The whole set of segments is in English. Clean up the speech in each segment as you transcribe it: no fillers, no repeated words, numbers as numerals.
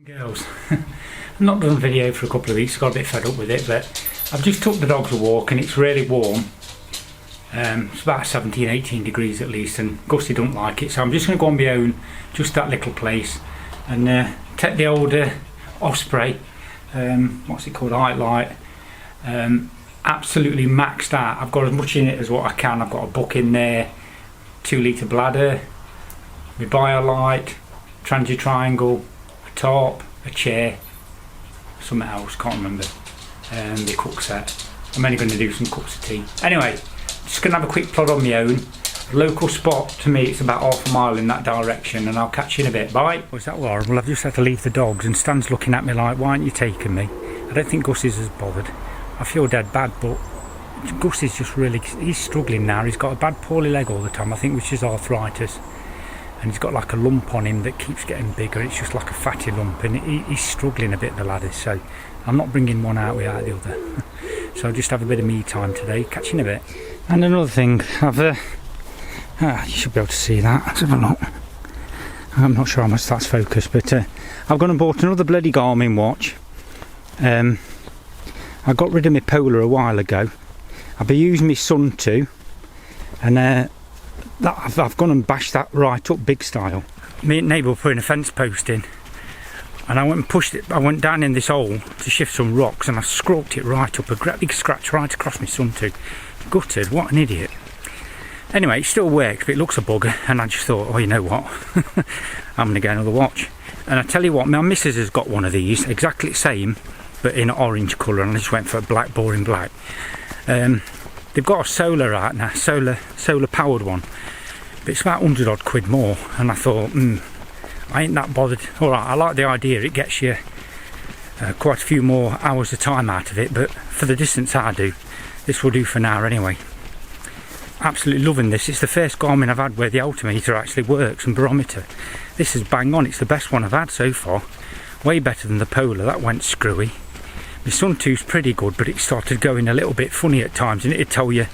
Girls, I've not done a video for a couple of weeks, got a bit fed up with it, but I've just took the dogs a walk and it's really warm. It's about 17-18 degrees at least, and Gussie don't like it, so I'm just going to go on my own, just that little place, and take the old Osprey, what's it called, Light, absolutely maxed out. I've got as much in it as what I can. I've got a book in there, 2 litre bladder, my BioLite, Transit Triangle, a tarp, a chair, something else, can't remember, the cook set. I'm only going to do some cups of tea. Anyway, just going to have a quick plod on my own. A local spot to me, it's about half a mile in that direction, and I'll catch you in a bit. Bye. Was that horrible? I've just had to leave the dogs and Stan's looking at me like, why aren't you taking me? I don't think Gussie's as bothered. I feel dead bad, but Gussie's just really, he's struggling now. He's got a bad poorly leg all the time, I think, which is arthritis. And he's got like a lump on him that keeps getting bigger. It's just like a fatty lump, and he's struggling a bit, the lad is. So I'm not bringing one out without the other. So I'll just have a bit of me time today. Catch you in a bit. And another thing, you should be able to see that. Let's have a look. I'm not sure how much that's focused, but I've gone and bought another bloody Garmin watch. I got rid of my Polar a while ago. I've been using my Sun 2, and I've gone and bashed that right up big style. Me and neighbour were putting a fence post in, and I went and pushed it. I went down in this hole to shift some rocks, and I scraped it right up, a great big scratch right across my Sun 2. Gutted, what an idiot. Anyway, it still works, but it looks a bugger, and I just thought, oh, you know what, I'm going to get another watch. And I tell you what, my missus has got one of these, exactly the same, but in orange colour, and I just went for a black, boring black. They've got a solar right now, solar powered one, but it's about 100 odd quid more, and I thought, I ain't that bothered. Alright, I like the idea, it gets you quite a few more hours of time out of it, but for the distance I do, this will do for now anyway. Absolutely loving this. It's the first Garmin I've had where the altimeter actually works and barometer. This is bang on, it's the best one I've had so far. Way better than the Polar, that went screwy. My Sun 2's pretty good, but it started going a little bit funny at times, and it'd tell you,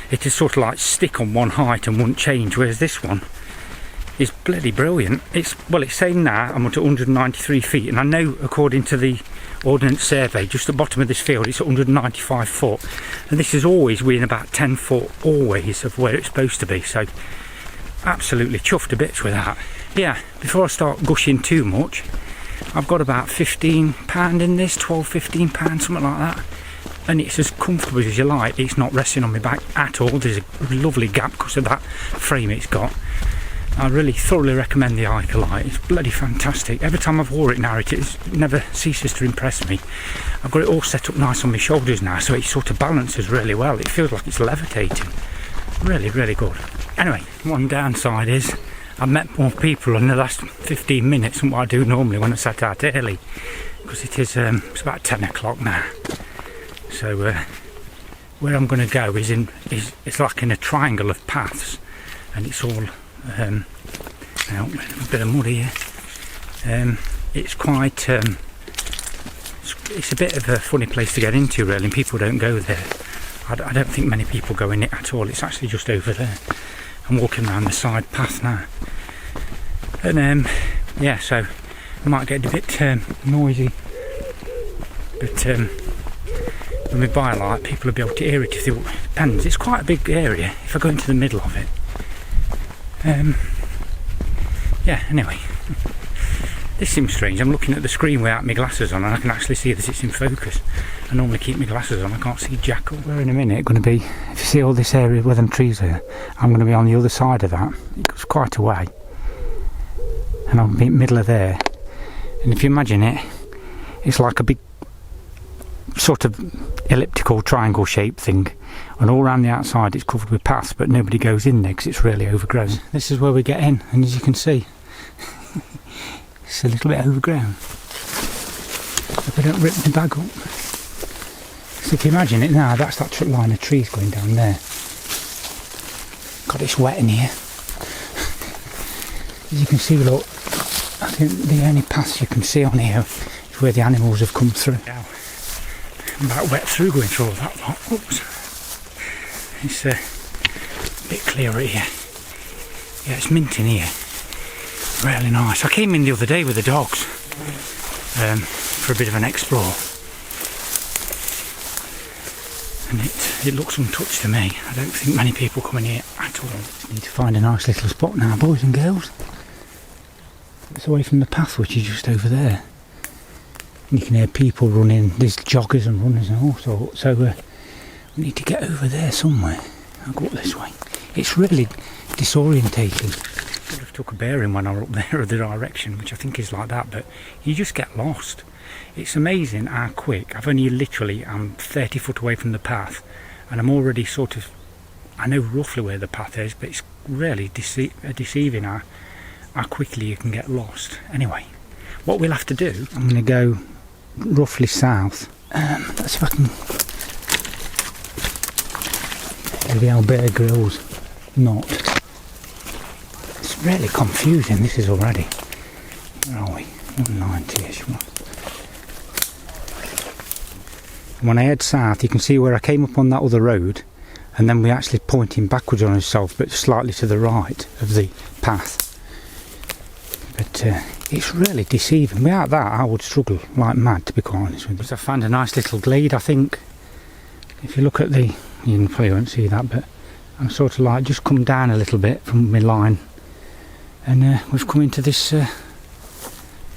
it'd sort of like stick on one height and wouldn't change, whereas this one is bloody brilliant. It's saying now I'm at 193 feet, and I know according to the Ordnance Survey, just at the bottom of this field, it's 195 foot, and this is always within about 10 foot, always, of where it's supposed to be, so absolutely chuffed to bits with that. Yeah, before I start gushing too much, I've got about £15 in this, £12-15, something like that, and it's as comfortable as you like. It's not resting on my back at all. There's a lovely gap because of that frame it's got. I really thoroughly recommend the Light. It's bloody fantastic. Every time I've wore it now, it never ceases to impress me. I've got it all set up nice on my shoulders now, so it sort of balances really well. It feels like it's levitating. Really, really good. Anyway, one downside is I've met more people in the last 15 minutes than what I do normally when I set out early, because it's about 10 o'clock now. So where I'm going to go is it's like in a triangle of paths, and it's all a bit of mud here. It's quite it's a bit of a funny place to get into really, and people don't go there. I don't think many people go in it at all. It's actually just over there. I'm walking around the side path now, and yeah, so I might get a bit noisy, but with my BioLite, people will be able to hear it if they depends. It's quite a big area if I go into the middle of it. Yeah, anyway, this seems strange. I'm looking at the screen without my glasses on, and I can actually see that it's in focus. I normally keep my glasses on, I can't see jack. We're in a minute going to be, if you see all this area where them trees are, I'm going to be on the other side of that. It goes quite a way, and I'll be in the middle of there. And if you imagine it, it's like a big sort of elliptical triangle shaped thing, and all around the outside it's covered with paths, but nobody goes in there because it's really overgrown. This is where we get in, and as you can see, it's a little bit overgrown. If I don't rip the bag up. So if you imagine it now, that's that line of trees going down there. God, it's wet in here. As you can see, look, I think the only paths you can see on here is where the animals have come through. Now, I'm about wet through going through all that lot. Oops. It's a bit clearer here. Yeah, it's mint in here. Really nice. I came in the other day with the dogs for a bit of an explore. And it looks untouched to me. I don't think many people come in here at all. Just need to find a nice little spot now, boys and girls. It's away from the path, which is just over there. And you can hear people running. There's joggers and runners and all sorts. So we need to get over there somewhere. I'll go up this way. It's really disorientating. I could have took a bearing when I was up there of the direction, which I think is like that, but you just get lost. It's amazing how quick. I'm 30 foot away from the path, and I'm already I know roughly where the path is, but it's really deceiving how quickly you can get lost. Anyway, what we'll have to do, I'm going to go roughly south. Let's see if I can do the Albert Grills knot. It's really confusing, this is already. Where are we? 190-ish. When I head south, you can see where I came up on that other road, and then we're actually pointing backwards on ourselves, but slightly to the right of the path. But it's really deceiving. Without that, I would struggle like mad, to be quite honest with you. I found a nice little glade, I think. If you look at you probably won't see that, but I'm sort of like just come down a little bit from my line, and we've come into this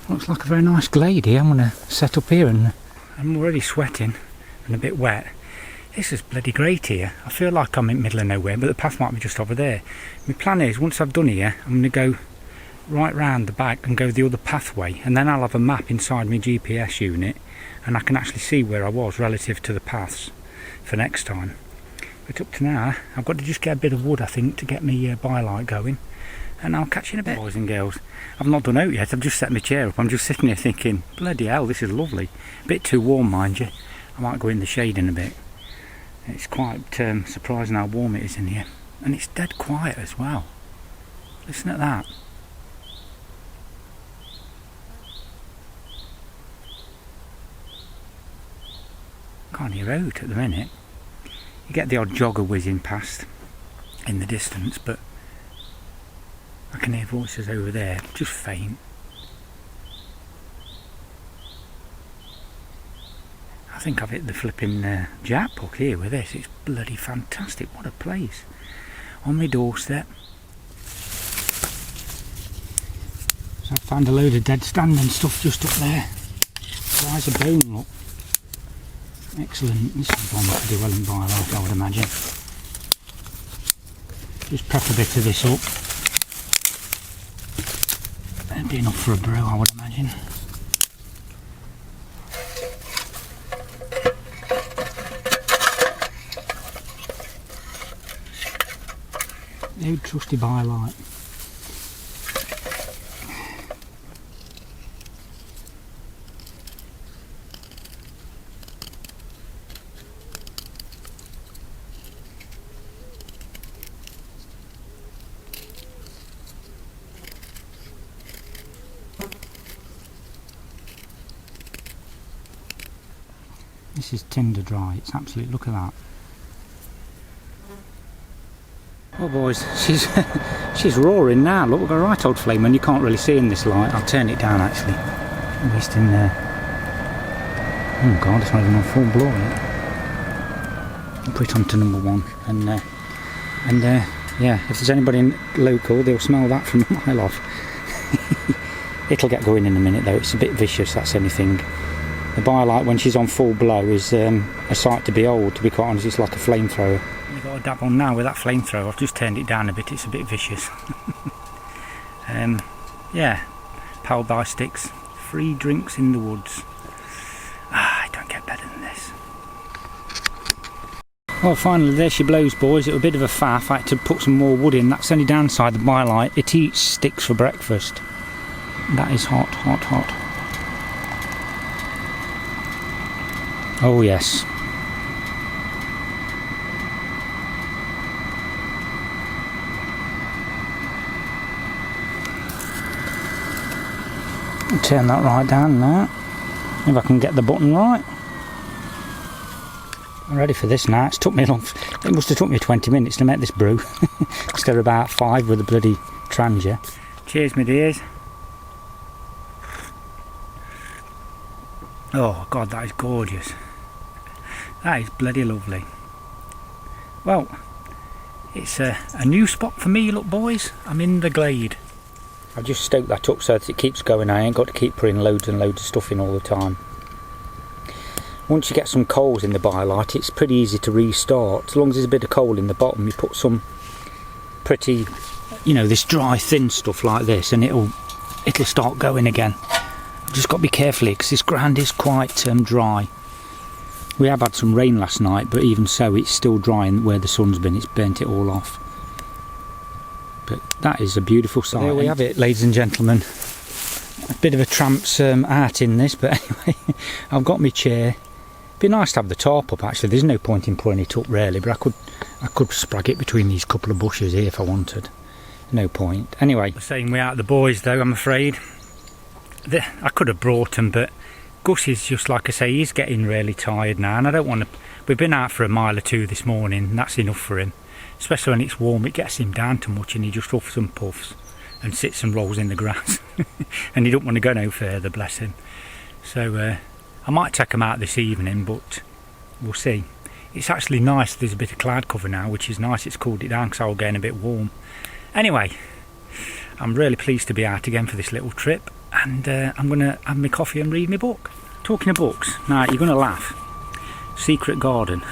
looks like a very nice glade here. I'm going to set up here, and I'm already sweating and a bit wet. This is bloody great here. I feel like I'm in the middle of nowhere, but the path might be just over there. My plan is, once I've done here, I'm going to go right round the back and go the other pathway, and then I'll have a map inside my GPS unit, and I can actually see where I was relative to the paths for next time. But up to now, I've got to just get a bit of wood, I think, to get my bylight going, and I'll catch you in a bit, boys and girls. I've not done out yet. I've just set my chair up. I'm just sitting here thinking, bloody hell, this is lovely. A bit too warm, mind you. I might go in the shade in a bit. It's quite surprising how warm it is in here, and it's dead quiet as well. Listen at that. Can't hear out at the minute. You get the odd jogger whizzing past in the distance, but I can hear voices over there, just faint. I think I've hit the flipping jackpot here with this. It's bloody fantastic. What a place. On my doorstep. So I found a load of dead stand and stuff just up there. Rise a bone, look. Excellent. This is gone pretty well in bylight, I would imagine. Just prep a bit of this up. That'd be enough for a brew, I would imagine. The old trusty bylight. This is tinder dry, it's absolute, look at that. Oh boys, she's roaring now. Look, we've got a right old flame, and you can't really see in this light. I'll turn it down actually. At least in there. Oh god, it's not even on full blow yet. I'll put it on to number one, and yeah, if there's anybody local, they'll smell that from a mile off. It'll get going in a minute though. It's a bit vicious, that's anything. The bylight when she's on full blow is a sight to behold, to be quite honest. It's like a flamethrower. You've got a dab on now with that flamethrower. I've just turned it down a bit, it's a bit vicious. Yeah, powered by sticks. Free drinks in the woods. I don't get better than this. Well, finally there she blows, boys. It was a bit of a faff. I had to put some more wood in. That's the only downside of the bylight. It eats sticks for breakfast. That is hot, hot, hot. Oh yes. I'll turn that right down now. If I can get the button right. I'm ready for this now. It's took me long. It must have took me 20 minutes to make this brew. Instead of about 5 with a bloody trangia. Cheers, my dears. Oh God, that is gorgeous. That is bloody lovely. Well, it's a new spot for me, look boys. I'm in the glade. I've just stoked that up so that it keeps going. I ain't got to keep putting loads and loads of stuff in all the time. Once you get some coals in the bylight, it's pretty easy to restart. As long as there's a bit of coal in the bottom, you put some pretty, you know, this dry thin stuff like this, and it'll start going again. I've just got to be careful because this ground is quite dry. We have had some rain last night, but even so it's still dry, and where the sun's been, it's burnt it all off. But that is a beautiful sight. There we have it, ladies and gentlemen. A bit of a tramp's art in this, but anyway, I've got my chair. It'd be nice to have the tarp up actually. There's no point in putting it up really, but I could sprag it between these couple of bushes here if I wanted. No point. Anyway, the same way out the boys though, I'm afraid. I could have brought them, but Gus is just like I say, he's getting really tired now, and I don't want to. We've been out for a mile or two this morning, and that's enough for him. Especially when it's warm, it gets him down too much, and he just huffs and puffs and sits and rolls in the grass. And he don't want to go no further, bless him. So I might take him out this evening, but we'll see. It's actually nice. There's a bit of cloud cover now, which is nice. It's cooled it down because I was getting a bit warm. Anyway, I'm really pleased to be out again for this little trip, and I'm going to have my coffee and read my book. Talking of books, now you're going to laugh. Secret Garden.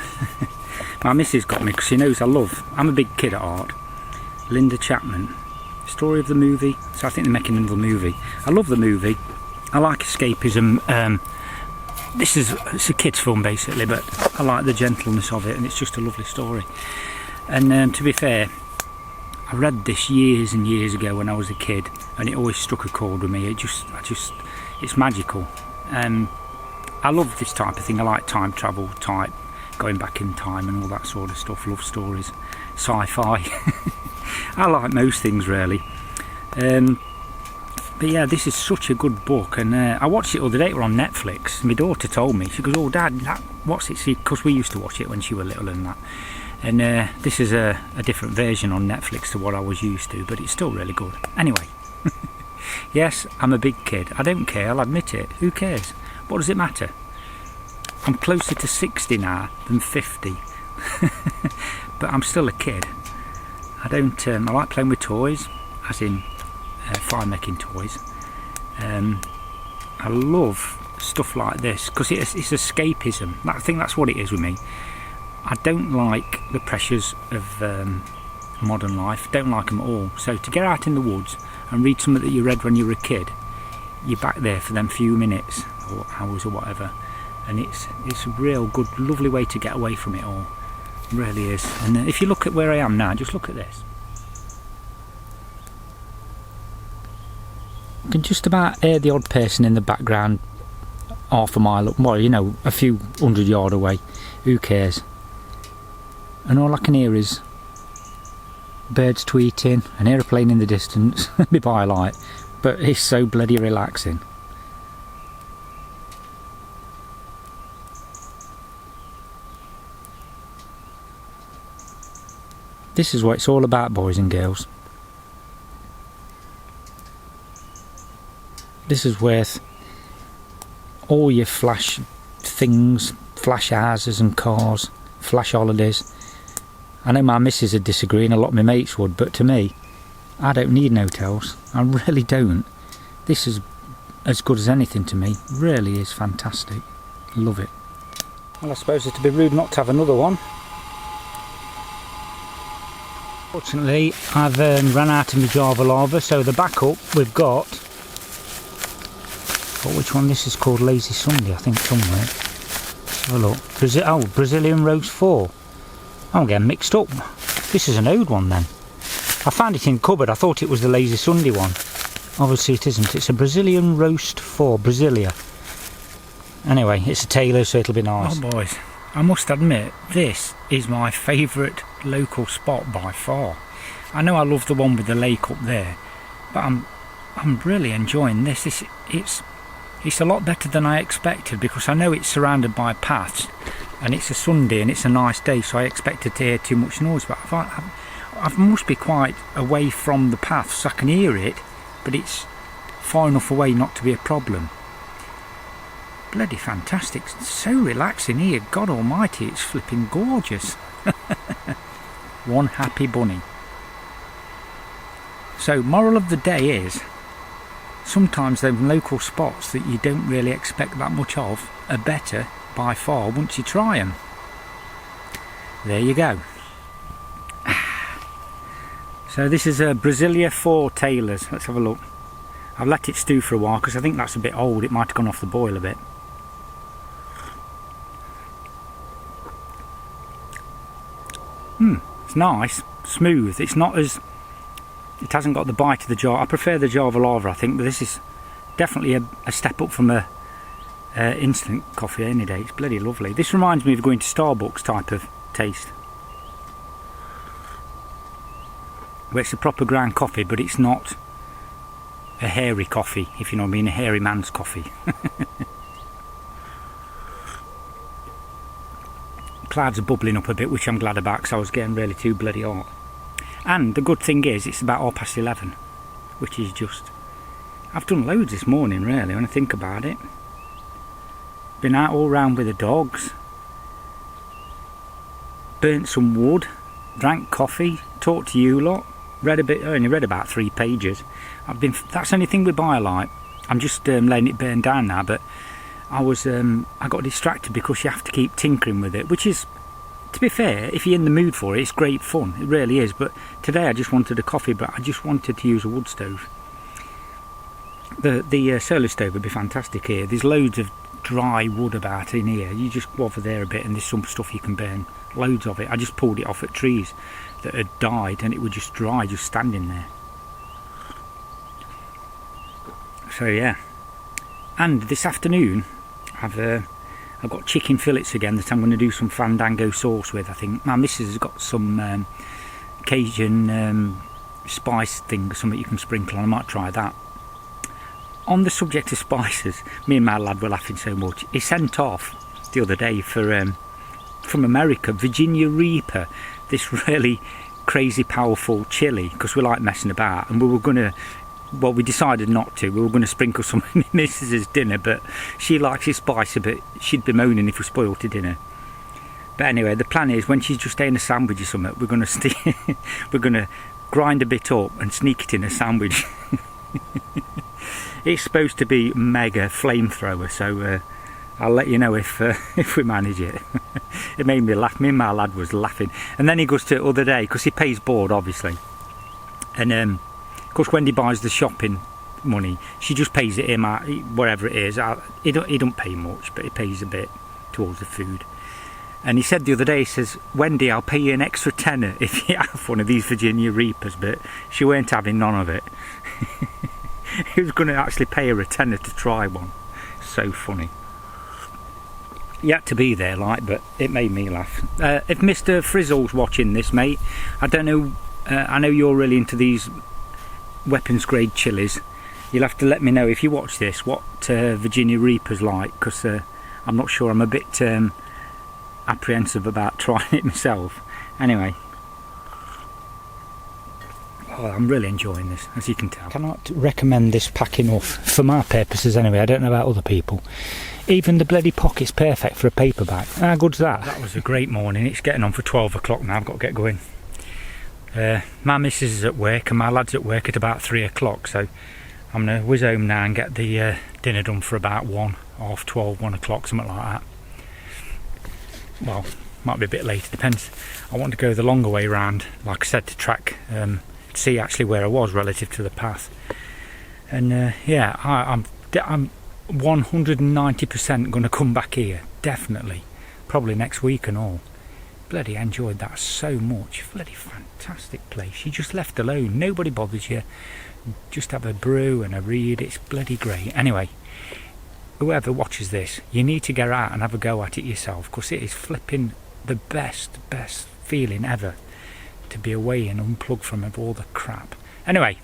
My missus got me because she knows I'm a big kid at heart. Linda Chapman. Story of the movie. So I think they're making another movie. I love the movie. I like escapism. It's a kid's film basically, but I like the gentleness of it, and it's just a lovely story. And to be fair, I read this years and years ago when I was a kid, and it always struck a chord with me. It's magical. I love this type of thing. I like time travel type, going back in time and all that sort of stuff. Love stories, sci-fi. I like most things really. But yeah, this is such a good book, and I watched it the other day. It was on Netflix. My daughter told me. She goes, "Oh, Dad, what's it?" Because we used to watch it when she was little and that. And this is a different version on Netflix to what I was used to, but it's still really good. Anyway, yes, I'm a big kid. I don't care. I'll admit it. Who cares? What does it matter? I'm closer to 60 now than 50, but I'm still a kid. I don't. I like playing with toys, as in fire making toys. I love stuff like this because it's escapism. I think that's what it is with me. I don't like the pressures of modern life. Don't like them at all. So to get out in the woods and read something that you read when you were a kid, you're back there for them few minutes or hours or whatever, and it's a real good, lovely way to get away from it all. It really is. And if you look at where I am now, just look at this. You can just about hear the odd person in the background half a mile up, well, you know, a few 100 yards away. Who cares? And all I can hear is birds tweeting, an aeroplane in the distance, my bylight, but it's so bloody relaxing. This is what it's all about, boys and girls. This is worth all your flash things, flash houses and cars, flash holidays. I know my missus would disagree and a lot of my mates would, but to me, I don't need hotels. I really don't. This is as good as anything to me. Really is fantastic. Love it. Well, I suppose it'd be rude not to have another one. Fortunately, I've run out of my Java lava, so the backup we've got. But which one? This is called Lazy Sunday, I think, somewhere. Let's have a look. Brazilian Roast 4. I'm getting mixed up. This is an old one then. I found it in the cupboard. I thought it was the Lazy Sunday one. Obviously it isn't. It's a Brazilian Roast 4, Brasilia. Anyway, it's a tailor, so it'll be nice. Oh boys, I must admit, this is my favourite local spot by far. I know I love the one with the lake up there, but I'm really enjoying this. It's a lot better than I expected, because I know it's surrounded by paths and it's a Sunday and it's a nice day, so I expected to hear too much noise, but I must be quite away from the paths. I can hear it, but it's far enough away not to be a problem. bloody fantastic. It's so relaxing here. God almighty, it's flipping gorgeous. One happy bunny. So moral of the day is, sometimes those local spots that you don't really expect that much of are better by far once you try them. There you go. So this is a Brasilia 4 Taylors. Let's have a look. I've let it stew for a while because I think that's a bit old. It might have gone off the boil a bit. It's nice, smooth. It's not as... It hasn't got the bite of the jar. I prefer the Java Lava, I think, but this is definitely a step up from a instant coffee any day. It's bloody lovely. This reminds me of going to Starbucks type of taste, where it's a proper ground coffee, but it's not a hairy coffee, if you know what I mean, a hairy man's coffee. Clouds are bubbling up a bit, which I'm glad about because I was getting really too bloody hot. And the good thing is it's about 11:30, which is just... I've done loads this morning really when I think about it. Been out all round with the dogs, burnt some wood, drank coffee, talked to you lot, read a bit, I only read about 3 pages. That's the only thing with BioLite. I'm just letting it burn down now, but I got distracted because you have to keep tinkering with it, which is, to be fair, if you're in the mood for it, it's great fun. It really is. But today I just wanted a coffee, but I just wanted to use a wood stove. The solar stove would be fantastic here. There's loads of dry wood about in here. You just go over there a bit and there's some stuff you can burn. Loads of it. I just pulled it off at trees that had died and it would just dry, just standing there. So yeah. And this afternoon I've got chicken fillets again that I'm going to do some fandango sauce with. I think my missus has got some Cajun spice thing, something you can sprinkle on. I might try that. On the subject of spices, me and my lad were laughing so much. He sent off the other day for from America Virginia Reaper, this really crazy powerful chili, because we like messing about, and we were going to... Well, we decided not to. We were going to sprinkle some in Mrs.'s dinner, but she likes it spicy, but she'd be moaning if we spoilt her dinner. But anyway, the plan is when she's just eating a sandwich or something, we're going to grind a bit up and sneak it in a sandwich. It's supposed to be mega flamethrower, so I'll let you know if we manage it. It made me laugh. Me and my lad was laughing, and then he goes to the other day because he pays board, obviously, and of course, Wendy buys the shopping money. She just pays it him out, wherever it is. He don't pay much, but he pays a bit towards the food. And he said the other day, he says, Wendy, I'll pay you an extra tenner if you have one of these Virginia Reapers, but she weren't having none of it. He was going to actually pay her a tenner to try one. So funny. He had to be there, like, but it made me laugh. If Mr. Frizzle's watching this, mate, I don't know, I know you're really into these weapons grade chilies. You'll have to let me know if you watch this what Virginia Reaper's like, because I'm not sure. I'm a bit apprehensive about trying it myself. Anyway, I'm really enjoying this, as you can tell. Cannot recommend this pack enough, for my purposes anyway. I don't know about other people. Even the bloody pocket's perfect for a paperback. How good's that? That was a great morning. It's getting on for 12 o'clock now. I've got to get going. My missus is at work and my lad's at work at about 3 o'clock, so I'm going to whiz home now and get the dinner done for about 1 o'clock, something like that. Well, might be a bit later, depends. I want to go the longer way round, like I said, to track, to see actually where I was relative to the path. And yeah, I'm 190% going to come back here, definitely, probably next week and all. Bloody enjoyed that so much. Bloody fantastic place. You just left alone, nobody bothers you, just have a brew and a read. It's bloody great. Anyway, whoever watches this, you need to get out and have a go at it yourself, because it is flipping the best feeling ever to be away and unplug from all the crap. Anyway,